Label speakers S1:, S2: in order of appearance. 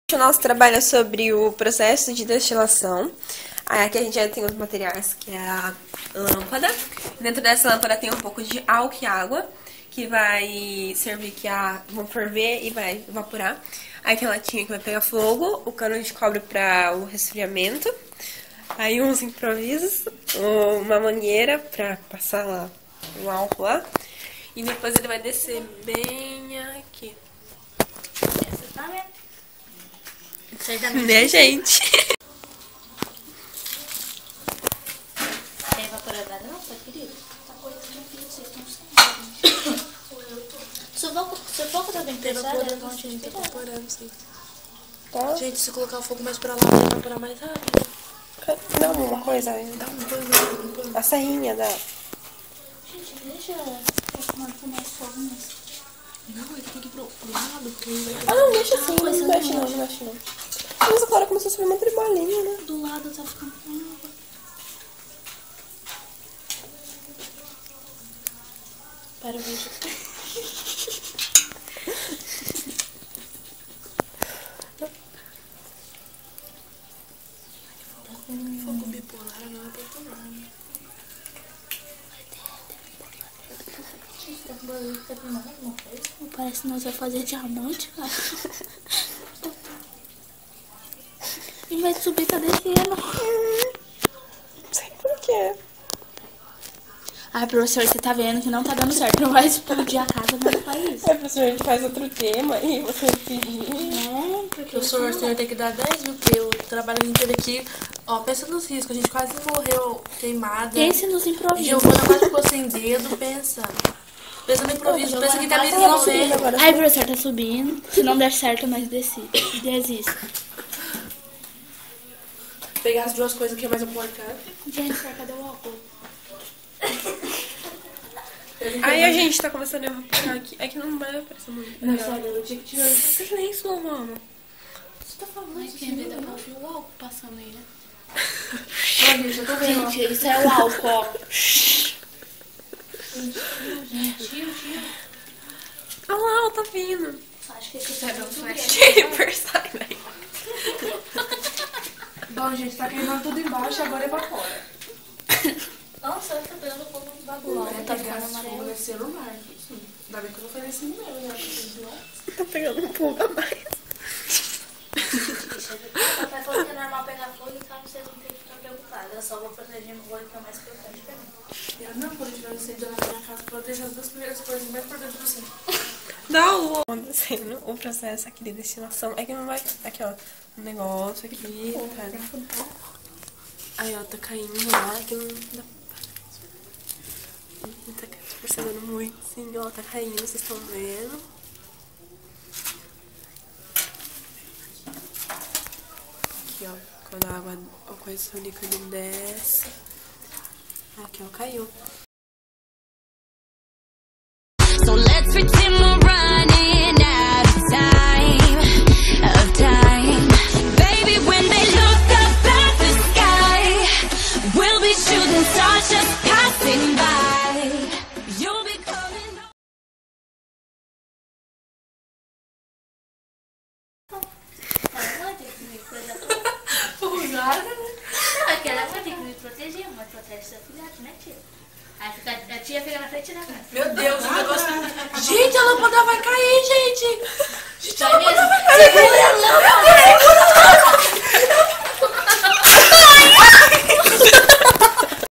S1: O nosso trabalho é sobre o processo de destilação. Aqui a gente já tem os materiais, que é a lâmpada. Dentro dessa lâmpada tem um pouco de álcool e água, que vai servir que vão ferver e vai evaporar. Aí tem a latinha que vai pegar fogo, o cano de cobre para o resfriamento. Aí uns improvisos, uma mangueira para passar lá o álcool lá. E depois ele vai descer bem aqui.
S2: Essa tá vendo?
S1: Né, gente?
S2: Tem evaporador não, tá, querido? Tá cortando aqui, vocês estão sem. Seu fogo tá bem pesado, é bom de
S3: Tá evaporando, sim.
S1: Tá?
S3: Gente, se colocar o fogo mais pra lá, vai evaporar mais rápido.
S1: Dá uma coisa,
S3: Dá um pano.
S1: a serrinha da...
S2: Gente, deixa tomando com mais fogo mesmo.
S3: Não, ele tem que ir pro lado, porque ele vai...
S1: Ah, não, deixa assim,
S2: coisa
S1: não mexe não,
S2: não
S1: não mexe não. Mas agora começou a subir uma tribolinha, né?
S2: Do lado tá ficando com água.
S3: Para o vídeo. Fogo bipolar não é popular, né?
S2: Parece que nós vamos fazer diamante, cara. Em vez de subir, tá descendo.
S1: Não sei por quê.
S2: Ai, professor, você tá vendo que não tá dando certo. Não vai explodir a casa, mas faz isso.
S1: É, professor, a gente faz outro tema e você pedir.
S2: É, porque
S3: Professor, você vai ter que dar 10 mil, porque o trabalho inteiro aqui... Ó, pensa nos riscos, a gente quase morreu queimada.
S2: pense nos improvisos.
S3: Giovana quase ficou sem dedo, pensa. Pensa no improviso, pensa que também não vê.
S2: Ai, professor, tá subindo. Se não der certo, nós desista.
S3: Pegar as duas coisas que é mais importante.
S2: Gente, cadê o álcool?
S1: Aí a gente tá começando a evaporar aqui. É que não vai aparecer muito.
S3: Não, sabe, eu tinha que tirar isso.
S1: Que silêncio, mano.
S3: Você tá falando
S2: Mas
S3: isso?
S2: quem vê dá pra ouvir o álcool passando aí, né?
S3: Ó, gente, eu tô vendo, ó.
S2: Gente, isso é o álcool, ó. Tio.
S1: Olha lá, ela tá vindo.
S2: Acho que esse é o flash.
S1: Jennifer, sai daí.
S3: Bom, gente, tá queimando tudo embaixo, agora evapora.
S2: Nossa, tá pegando fogo no bagulho. Tá ficando amarelo.
S3: Deve ser no mar. Sim. Ainda bem que eu não ofereci o meu, né?
S1: Tá pegando um pouco a mais.
S2: O papai falou que é normal pegar fogo, então vocês não tem que ficar preocupados. Eu só vou proteger meu olho, que é o mais importante pra mim.
S3: Eu não, quando tiver um incêndio na minha casa, proteger as duas primeiras coisas mais importantes do céu.
S1: Dá o acontecendo o processo aqui de destilação. É que não vai... Aqui, ó. Um negócio aqui, tá? Aí, ó, tá caindo lá. Que não dá... Tá percebendo muito, sim, ó. Tá caindo, vocês estão vendo. Aqui, ó. Quando a água, a coisa do líquido desce. Aqui, ó, caiu.
S4: So let's pretend we're running out of time. Baby, when they look up at the sky, we'll be shooting stars just passing by. You'll be coming home.
S3: Usada, né?
S2: Não, é que ela vai ter que me proteger, mas protege seu filhote, né, tia? Aí a tia fica na frente da casa.
S3: Meu Deus, o negócio... Gente, a lâmpada vai cair, gente!